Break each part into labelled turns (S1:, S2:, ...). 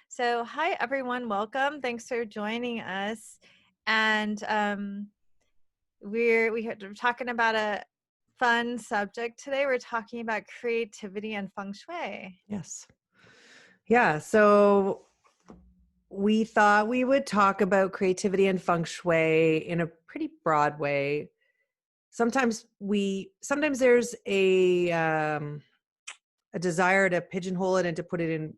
S1: So, hi everyone, welcome. Thanks for joining us. And we're talking about a fun subject today. We're talking about creativity and feng shui.
S2: Yes. Yeah. So we thought we would talk about creativity and feng shui in a pretty broad way. Sometimes there's a desire to pigeonhole it and to put it in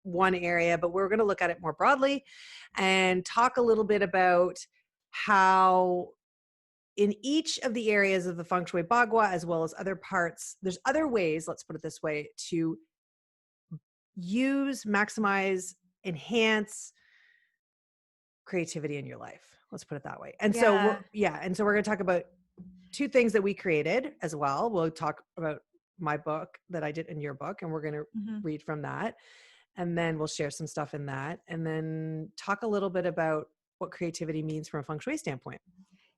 S2: one area, but we're going to look at it more broadly and talk a little bit about how in each of the areas of the feng shui bagua, as well as other parts, there's other ways, let's put it this way, to use, maximize, enhance creativity in your life. Let's put it that way. And so
S1: Yeah.
S2: we're going to talk about two things that we created as well. We'll talk about my book that I did in your book, and we're going to read from that. And then we'll share some stuff in that, and then talk a little bit about what creativity means from a feng shui standpoint.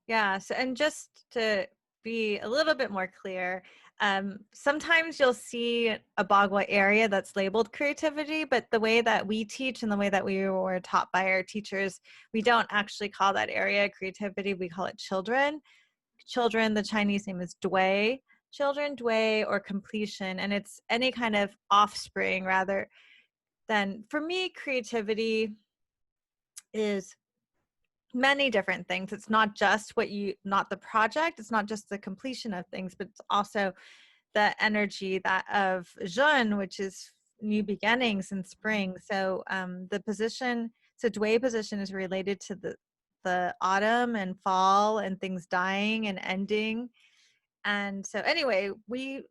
S1: Yeah. So, and just to be a little bit more clear, sometimes you'll see a bagua area that's labeled creativity, but the way that we teach and the way that we were taught by our teachers, we don't actually call that area creativity. We call it children. Children, the Chinese name is dui. Children, dui, or completion. And it's any kind of offspring rather than, for me, creativity is many different things. It's not just not the project, it's not just the completion of things, but it's also the energy that of Jun, which is new beginnings in spring. So the position, so Dui position is related to the autumn and fall and things dying and ending. And so anyway, we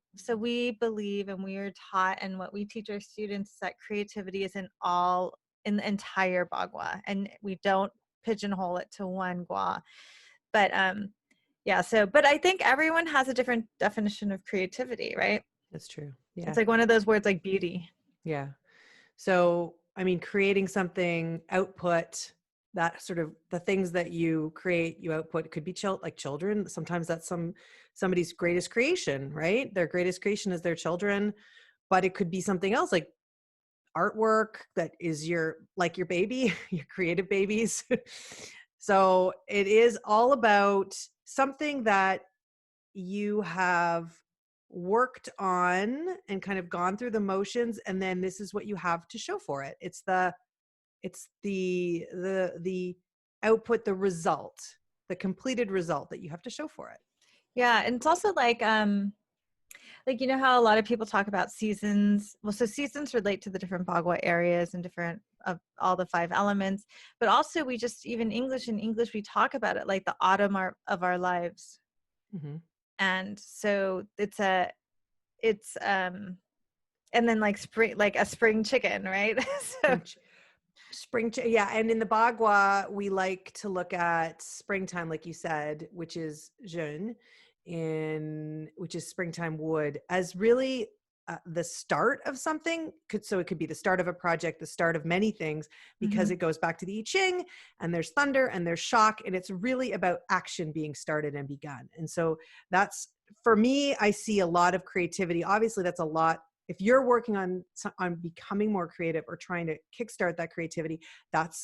S1: believe, and we are taught, and what we teach our students is that creativity is in the entire bagua, and we don't pigeonhole it to one gua. But yeah, so but I think everyone has a different definition of creativity, right?
S2: That's true. Yeah.
S1: It's like one of those words like beauty.
S2: Yeah. So, I mean, creating something, output, that sort of the things that you create, you output, could be like children. Sometimes that's somebody's greatest creation, right? Their greatest creation is their children, but it could be something else like artwork that is your baby, your creative babies. So it is all about something that you have worked on and kind of gone through the motions, and then this is what you have to show for it. It's the output, the result, the completed result that you have to show for it.
S1: Yeah, and it's also like you know how a lot of people talk about seasons. Well, so seasons relate to the different bagua areas and different of all the 5 elements, but also we just, even in English we talk about it like the autumn of our lives.
S2: Mm-hmm.
S1: And so it's and then like spring, like a spring chicken, right? So
S2: Yeah, and in the bagua we like to look at springtime, like you said, which is June, which is springtime wood, as really the start of something. So it could be the start of a project, the start of many things, because it goes back to the I Ching, and there's thunder and there's shock, and it's really about action being started and begun. And so that's, for me, I see a lot of creativity. Obviously that's a lot. If you're working on becoming more creative or trying to kickstart that creativity, that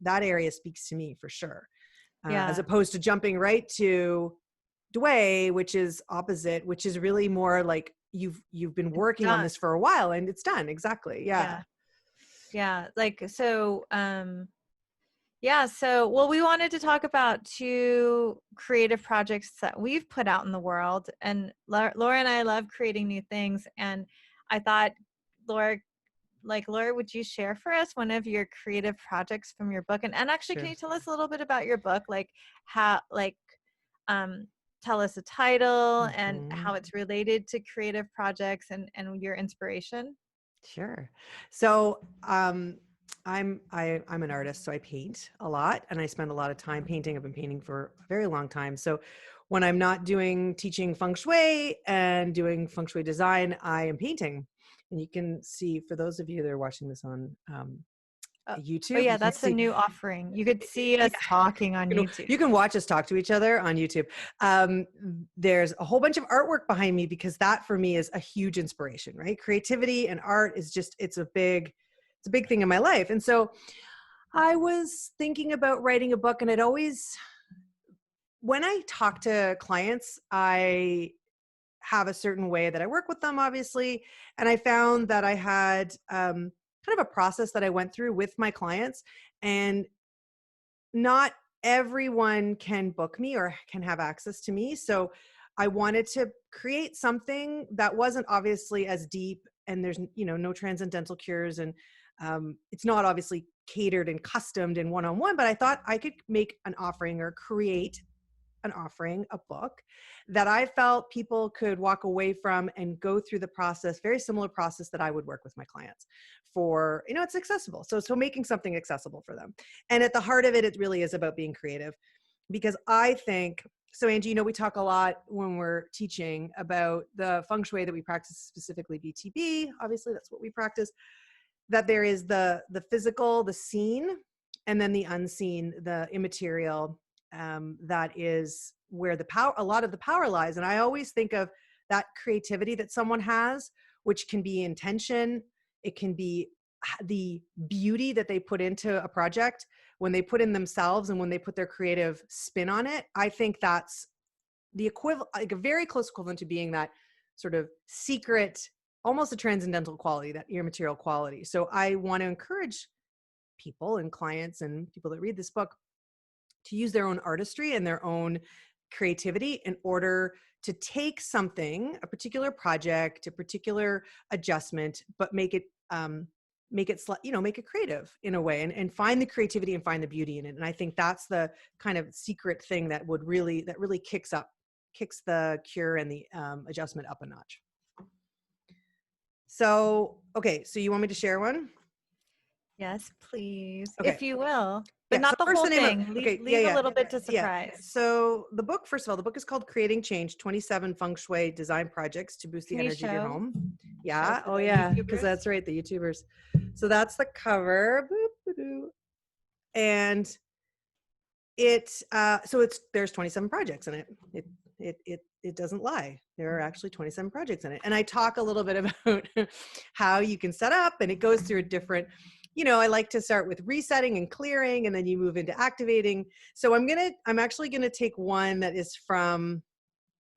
S2: area speaks to me for sure.
S1: yeah,
S2: As opposed to jumping right to Dway, which is opposite, which is really more like you've been working on this for a while and it's done. Exactly.
S1: Yeah. Like, so yeah, so well, we wanted to talk about 2 creative projects that we've put out in the world, and Laura and I love creating new things, and I thought, Laura, would you share for us one of your creative projects from your book? And actually,
S2: Sure.
S1: can you tell us a little bit about your book? Like how, tell us the title and how it's related to creative projects and your inspiration.
S2: Sure. So I'm an artist, so I paint a lot, and I spend a lot of time painting. I've been painting for a very long time. So when I'm not teaching feng shui and doing feng shui design, I am painting. And you can see, for those of you that are watching this on
S1: Oh
S2: YouTube.
S1: yeah,
S2: You can
S1: that's a
S2: see,
S1: new offering. You could see us talking on YouTube.
S2: you can watch us talk to each other on YouTube. There's a whole bunch of artwork behind me because that for me is a huge inspiration, right? Creativity and art is just, it's a big thing in my life. And so I was thinking about writing a book, and when I talk to clients, I have a certain way that I work with them, obviously. And I found that I had kind of a process that I went through with my clients, and not everyone can book me or can have access to me. So I wanted to create something that wasn't obviously as deep, and there's, no transcendental cures, and it's not obviously catered and customed in one-on-one, but I thought I could make an offering or create an offering, a book that I felt people could walk away from and go through the process, very similar process that I would work with my clients for, it's accessible. So making something accessible for them. And at the heart of it, it really is about being creative, because I think, so Angie, we talk a lot when we're teaching about the feng shui that we practice, specifically BTB. Obviously that's what we practice, that there is the physical, the seen, and then the unseen, the immaterial, that is where a lot of the power lies. And I always think of that creativity that someone has, which can be intention. It can be the beauty that they put into a project when they put in themselves and when they put their creative spin on it. I think that's the equivalent, like a very close equivalent to being that sort of secret, almost a transcendental quality, that immaterial quality. So I want to encourage people and clients and people that read this book to use their own artistry and their own creativity in order to take something, a particular project, a particular adjustment, but make it creative in a way, and find the creativity and find the beauty in it. And I think that's the kind of secret thing that really kicks the cure and the adjustment up a notch. So, okay, so you want me to share one?
S1: Yes, please,
S2: Okay.
S1: if you will, but
S2: Yeah,
S1: not
S2: so
S1: the
S2: first
S1: whole
S2: the name of,
S1: thing.
S2: okay,
S1: Leave a little bit to surprise.
S2: So the book, first of all, the book is called Creating Change, 27 Feng Shui Design Projects to Boost the
S1: Can you
S2: Energy of your
S1: show
S2: home.
S1: show
S2: Yeah.
S1: for
S2: Oh
S1: the
S2: yeah. Because
S1: YouTubers?
S2: that's right. The YouTubers. So that's the cover. And there's 27 projects in it. It doesn't lie. There are actually 27 projects in it. And I talk a little bit about how you can set up, and it goes through a different, I like to start with resetting and clearing, and then you move into activating. So I'm actually going to take one that is from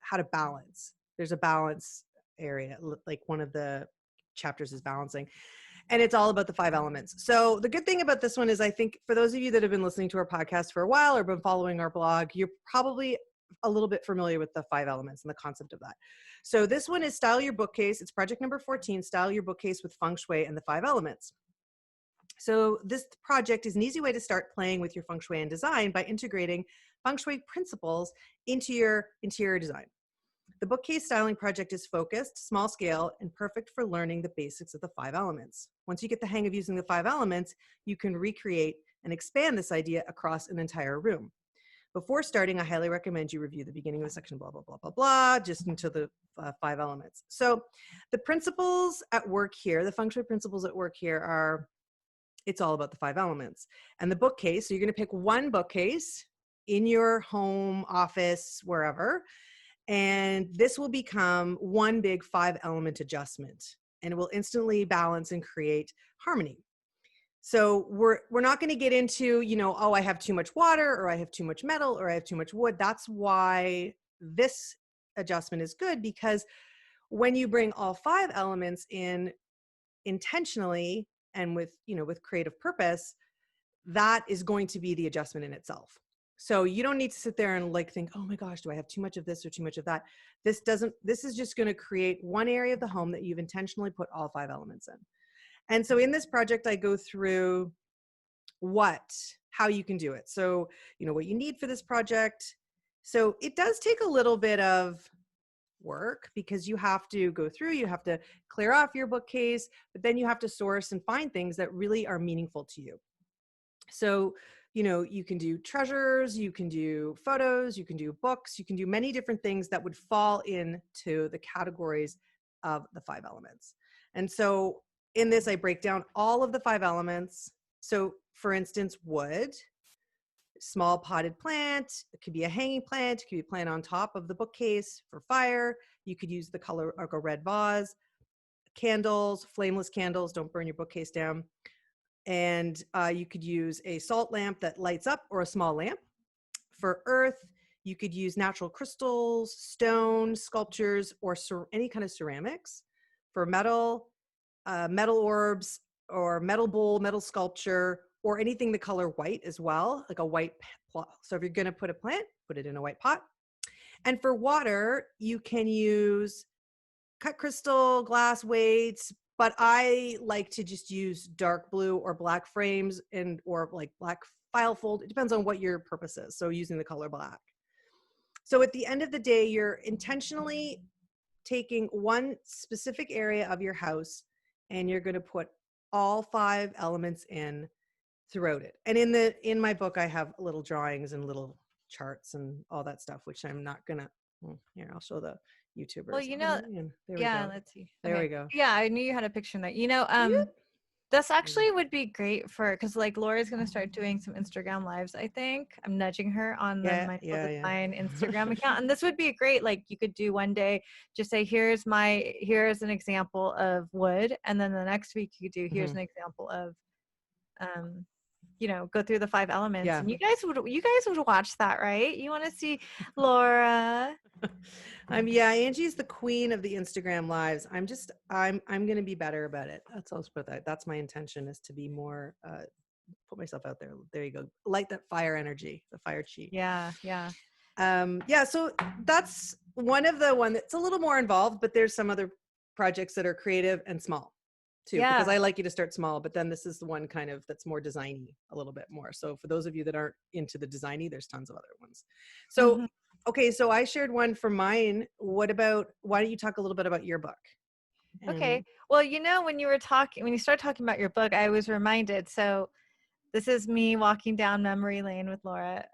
S2: how to balance. There's a balance area, like one of the chapters is balancing. And it's all about the 5 elements. So the good thing about this one is, I think for those of you that have been listening to our podcast for a while or been following our blog, you're probably a little bit familiar with the 5 elements and the concept of that. So this one is Style Your Bookcase. It's project number 14, Style Your Bookcase with Feng Shui and the 5 elements. So this project is an easy way to start playing with your Feng Shui and design by integrating Feng Shui principles into your interior design. The bookcase styling project is focused, small scale, and perfect for learning the basics of the 5 elements. Once you get the hang of using the 5 elements, you can recreate and expand this idea across an entire room. Before starting, I highly recommend you review the beginning of the section, blah, blah, blah, blah, blah, just into the 5 elements. So the principles at work here, the Feng Shui principles at work here are, it's all about the 5 elements. And the bookcase, so you're going to pick one bookcase in your home, office, wherever, and this will become one big 5 element adjustment, and it will instantly balance and create harmony. So we're not going to get into, oh, I have too much water, or I have too much metal, or I have too much wood. That's why this adjustment is good, because when you bring all 5 elements in intentionally and with creative purpose, that is going to be the adjustment in itself. So you don't need to sit there and think, oh my gosh, do I have too much of this or too much of that? This is just going to create one area of the home that you've intentionally put all 5 elements in. And so in this project, I go through how you can do it. So, what you need for this project. So it does take a little bit of work, because you have to go through, you have to clear off your bookcase, but then you have to source and find things that really are meaningful to you. So, you can do treasures, you can do photos, you can do books, you can do many different things that would fall into the categories of the 5 elements. And so in this, I break down all of the 5 elements So for instance, wood, small potted plant, it could be a hanging plant, it could be a plant on top of the bookcase for fire. You could use the color like a red vase, candles, flameless candles, don't burn your bookcase down. And you could use a salt lamp that lights up or a small lamp. For earth, you could use natural crystals, stone, sculptures, or any kind of ceramics. For metal, metal orbs or metal bowl, metal sculpture, or anything the color white as well, like a white plot. So if you're going to put a plant, put it in a white pot. And for water, you can use cut crystal, glass weights, but I like to just use dark blue or black frames or like black file fold. It depends on what your purpose is. So using the color black. So at the end of the day, you're intentionally taking one specific area of your house and you're going to put all 5 elements in throughout it. And in my book, I have little drawings and little charts and all that stuff, which I'm not going to, here, I'll show the YouTubers.
S1: Well,
S2: There we
S1: yeah,
S2: go.
S1: let's see.
S2: There
S1: Okay.
S2: we go.
S1: Yeah, I knew you had a picture in there.
S2: Yeah.
S1: This actually would be great because like Laura's going to start doing some Instagram lives, I think. I'm nudging her on the Mindful Design Instagram account. And this would be great. Like you could do one day, just say, here's an example of wood. And then the next week you could do, here's an example of, go through the 5 elements.
S2: Yeah.
S1: And you guys would watch that, right? You want to see Laura.
S2: Angie's the queen of the Instagram lives. I'm going to be better about it. That's all. That's my intention, is to be more, put myself out there. There you go. Light that fire energy, the fire chi.
S1: Yeah.
S2: So that's one that's a little more involved, but there's some other projects that are creative and small too, because I like you to start small, but then this is the one kind of that's more designy a little bit more. So for those of you that aren't into the designy, there's tons of other ones. So okay, so I shared one for mine. Why don't you talk a little bit about your book?
S1: Okay. Well, when you started talking about your book, I was reminded. So this is me walking down memory lane with Laura.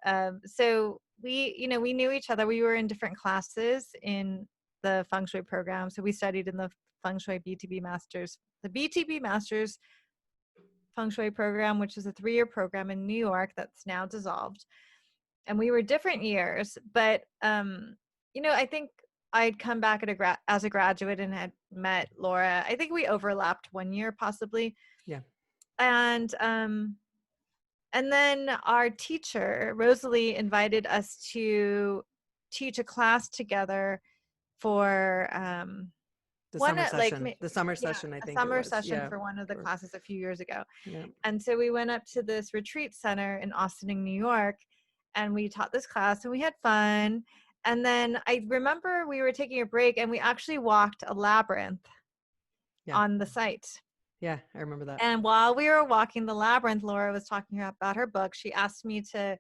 S1: So we knew each other. We were in different classes in the Feng Shui program. So we studied in the Feng Shui BTB Masters, the BTB Masters Feng Shui program, which is a 3-year program in New York that's now dissolved. And we were different years, but I think I'd come back as a graduate and had met Laura. I think we overlapped 1 year possibly.
S2: Yeah.
S1: And then our teacher, Rosalie, invited us to teach a class together for
S2: the summer session. The summer session, I think.
S1: Summer session for one of the classes a few years ago. Yeah. And so we went up to this retreat center in Austin, New York, and we taught this class and we had fun. And then I remember we were taking a break and we actually walked a labyrinth on the site.
S2: Yeah, I remember that.
S1: And while we were walking the labyrinth, Laura was talking about her book. She asked me to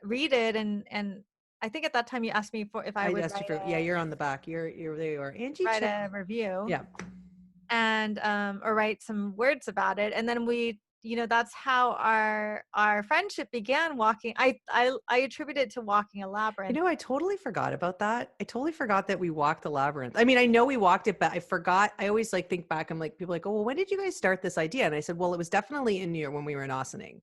S1: read it, and I think at that time you asked me if I would write
S2: you're on the back. You're there you are. Angie,
S1: write a review.
S2: Yeah.
S1: And or write some words about it. And then we, that's how our friendship began. Walking, I attribute it to walking a labyrinth.
S2: I totally forgot about that. I totally forgot that we walked the labyrinth. I mean, I know we walked it, but I forgot. I always think back. I'm like, people are like, oh, well, when did you guys start this idea? And I said, well, it was definitely in New York when we were in Austining.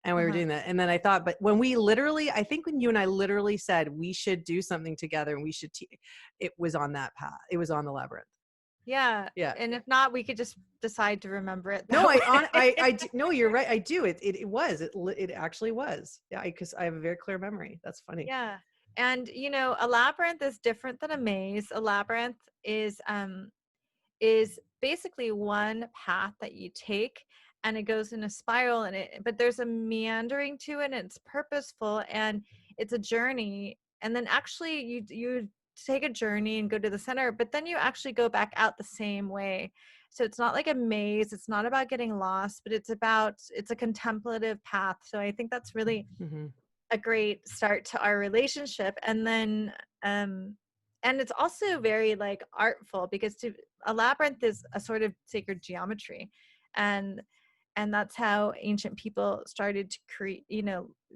S2: And we were doing that. And then I thought, but when I think when you and I literally said we should do something together and we should, it was on that path. It was on the labyrinth.
S1: Yeah. And if not, we could just decide to remember it.
S2: No, I no, you're right. I do. It actually was. Yeah. Because I have a very clear memory. That's funny.
S1: Yeah. And, a labyrinth is different than a maze. A labyrinth is basically one path that you take, and it goes in a spiral, but there's a meandering to it, and it's purposeful, and it's a journey. And then actually you take a journey and go to the center, but then you actually go back out the same way. So it's not like a maze. It's not about getting lost, but it's a contemplative path. So I think that's really a great start to our relationship. And then, and it's also very like artful, because a labyrinth is a sort of sacred geometry. And that's how ancient people started to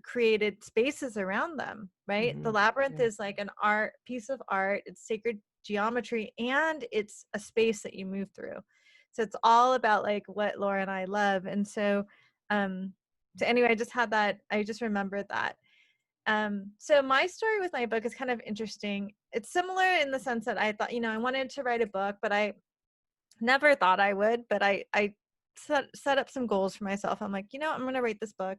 S1: created spaces around them, right? The labyrinth is like an piece of art. It's sacred geometry, and it's a space that you move through. So it's all about like what Laura and I love. And so So anyway, I just had that. I just remembered that. So my story with my book is kind of interesting. It's similar in the sense that I thought, I wanted to write a book, but I never thought I would. But I set up some goals for myself. I'm like, I'm going to write this book,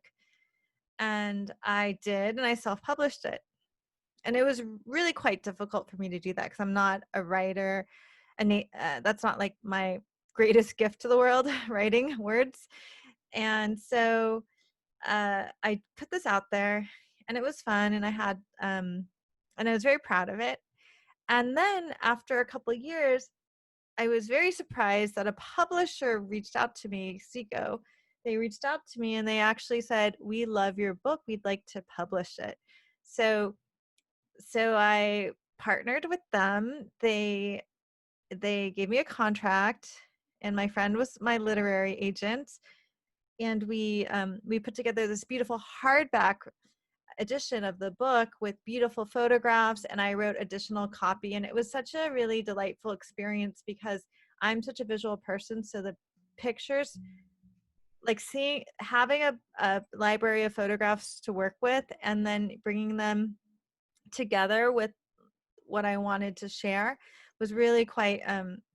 S1: and I did, and I self-published it. And it was really quite difficult for me to do that because I'm not a writer, and that's not like my greatest gift to the world, writing words. And so I put this out there, and it was fun, and and I was very proud of it. And then after a couple of years, I was very surprised that a publisher reached out to me, Seiko. They reached out to me and they actually said, "We love your book. We'd like to publish it." So I partnered with them. They gave me a contract, and my friend was my literary agent, and we put together this beautiful hardback edition of the book with beautiful photographs, and I wrote additional copy, and it was such a really delightful experience because I'm such a visual person. So the pictures, like having a library of photographs to work with, and then bringing them together with what I wanted to share, was really quite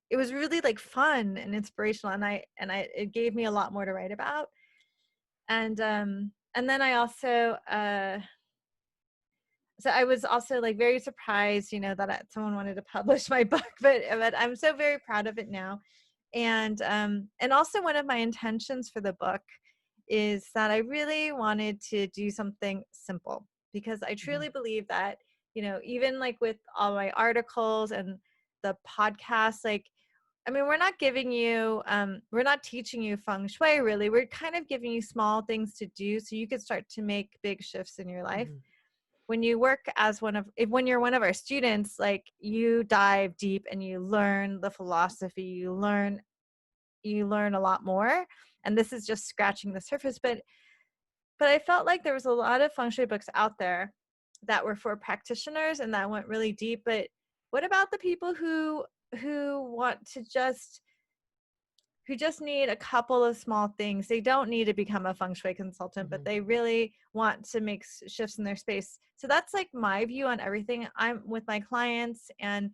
S1: it was really like fun and inspirational, and it gave me a lot more to write about. And then I also so I was also like very surprised, that someone wanted to publish my book, but I'm so very proud of it now. And also one of my intentions for the book is that I really wanted to do something simple, because I truly believe that, even like with all my articles and the podcast, like, I mean, we're not giving you, we're not teaching you feng shui really. We're kind of giving you small things to do so you could start to make big shifts in your life. When you work as when you're one of our students, like, you dive deep and you learn the philosophy, you learn a lot more. And this is just scratching the surface. But I felt like there was a lot of feng shui books out there that were for practitioners and that went really deep. But what about the people who want to who just need a couple of small things? They don't need to become a feng shui consultant, but they really want to make shifts in their space. So that's like my view on everything. I'm with my clients, and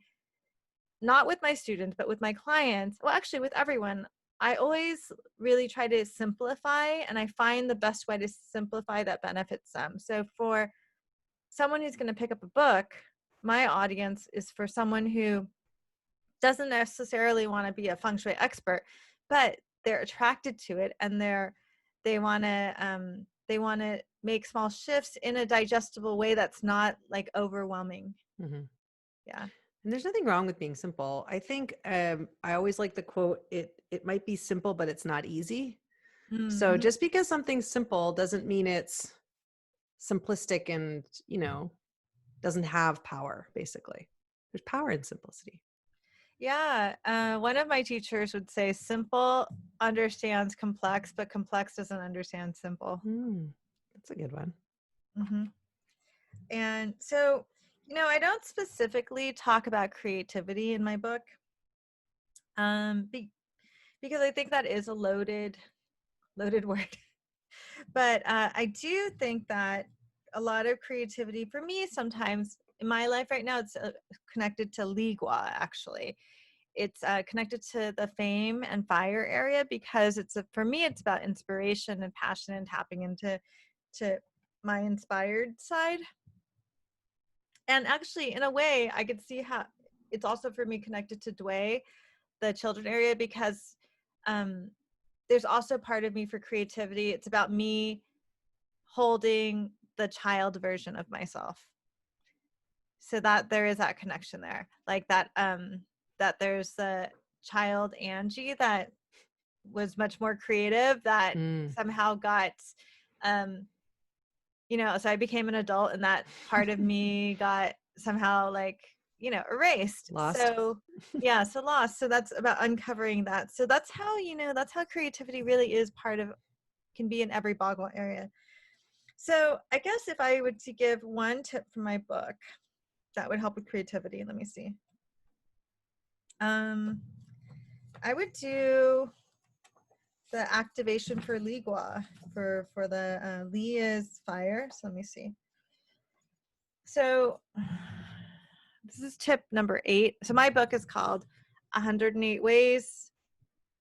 S1: not with my students, but with my clients. Well, actually with everyone. I always really try to simplify, and I find the best way to simplify that benefits them. So for someone who's going to pick up a book, my audience is for someone who doesn't necessarily want to be a feng shui expert, but they're attracted to it, and they want to make small shifts in a digestible way that's not like overwhelming. Yeah.
S2: And there's nothing wrong with being simple. I think I always like the quote, it might be simple, but it's not easy. So just because something's simple doesn't mean it's simplistic and, doesn't have power, basically. There's power in simplicity.
S1: Yeah. One of my teachers would say simple understands complex, but complex doesn't understand simple.
S2: That's a good one.
S1: And so, I don't specifically talk about creativity in my book, because I think that is a loaded word. But I do think that a lot of creativity for me sometimes in my life right now, it's connected to ligua, actually. It's connected to the fame and fire area, because for me, it's about inspiration and passion and tapping into my inspired side. And actually, in a way, I could see how it's also for me connected to Dway, the children area, because there's also part of me for creativity. It's about me holding the child version of myself, so that there is that connection there, like that that there's the child Angie that was much more creative, that somehow got so I became an adult, and that part of me got somehow like erased.
S2: Lost.
S1: So yeah, so lost. So that's about uncovering that. So that's how that's how creativity really is can be in every bagua area. So I guess if I were to give one tip from my book that would help with creativity, let me see. I would do the activation for Li Gua for the Li is fire. So let me see. So this is tip number 8. So my book is called 108 Ways.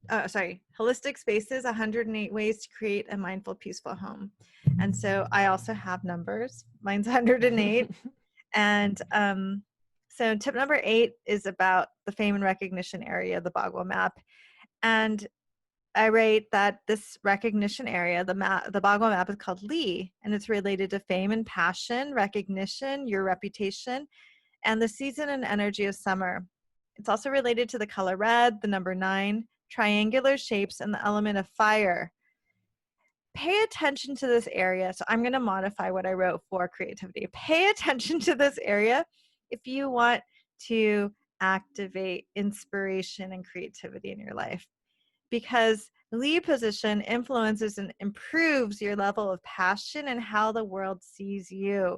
S1: Holistic Spaces, 108 Ways to Create a Mindful, Peaceful Home. And so I also have numbers. Mine's 108. And so tip number 8 is about the fame and recognition area, the bagua map. And I rate that this recognition area, the bagua map, is called Li, and it's related to fame and passion, recognition, your reputation, and the season and energy of summer. It's also related to the color red, the number 9, triangular shapes, and the element of fire. Pay attention to this area. So I'm going to modify what I wrote for creativity. Pay attention to this area if you want to activate inspiration and creativity in your life, because Li position influences and improves your level of passion and how the world sees you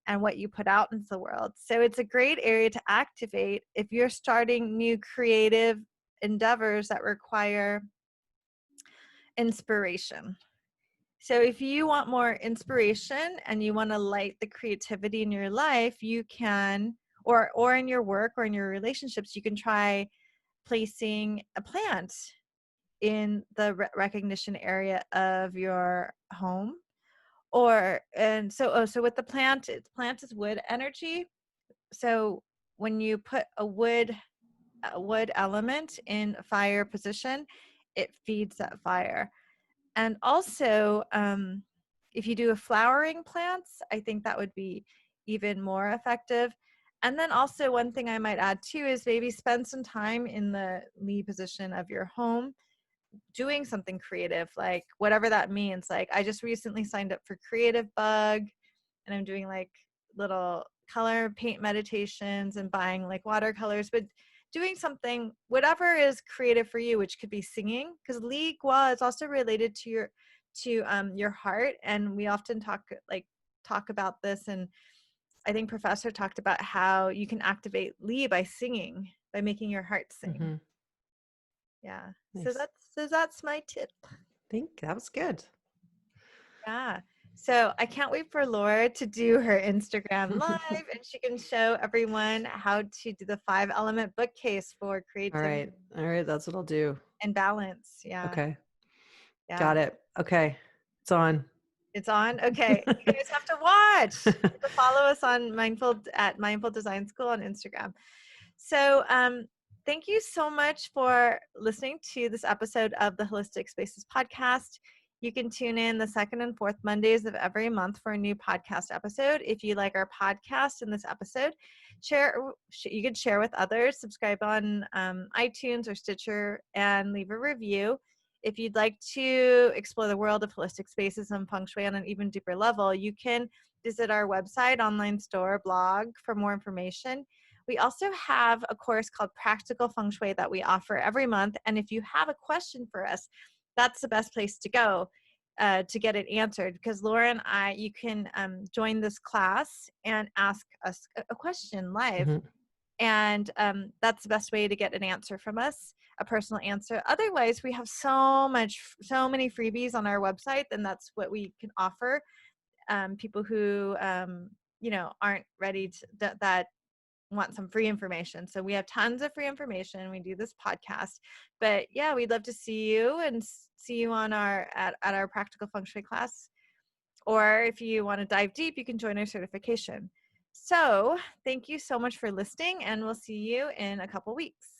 S1: and what you put out into the world. So it's a great area to activate if you're starting new creative endeavors that require inspiration. So if you want more inspiration and you want to light the creativity in your life, you can, or in your work or in your relationships, you can try placing a plant in the recognition area of your home. So with the plant is wood energy. So when you put a wood element in fire position, it feeds that fire. And also, if you do a flowering plants, I think that would be even more effective. And then also one thing I might add too is maybe spend some time in the Li position of your home doing something creative, like whatever that means. Like I just recently signed up for Creative Bug, and I'm doing like little color paint meditations and buying like watercolors, but doing something, whatever is creative for you, which could be singing, because Li Gua is also related to your heart. And we often talk about this, and I think Professor talked about how you can activate Li by singing, by making your heart sing.
S2: Mm-hmm.
S1: Yeah.
S2: Nice.
S1: So that's my tip.
S2: I think that was good.
S1: Yeah. So I can't wait for Laura to do her Instagram live, and she can show everyone how to do the 5-element bookcase for creativity.
S2: All right, that's what I'll do.
S1: And balance. Yeah.
S2: Okay.
S1: Yeah.
S2: Got it. Okay. It's on.
S1: It's on. Okay. You guys have to watch. You have to follow us on Mindful Design School on Instagram. So thank you so much for listening to this episode of the Holistic Spaces podcast. You can tune in the 2nd and 4th Mondays of every month for a new podcast episode. If you like our podcast in this episode, you can share with others, subscribe on iTunes or Stitcher, and leave a review. If you'd like to explore the world of holistic spaces and feng shui on an even deeper level, you can visit our website, online store, blog for more information. We also have a course called Practical Feng Shui that we offer every month. And if you have a question for us, that's the best place to go to get it answered. Because Laura and you can join this class and ask us a question live.
S2: Mm-hmm.
S1: And that's the best way to get an answer from us, a personal answer. Otherwise, we have so many freebies on our website, and that's what we can offer people who aren't ready to that want some free information. So we have tons of free information. We do this podcast, but yeah, we'd love to see you and see you on at our practical feng shui class. Or if you want to dive deep, you can join our certification. So thank you so much for listening, and we'll see you in a couple weeks.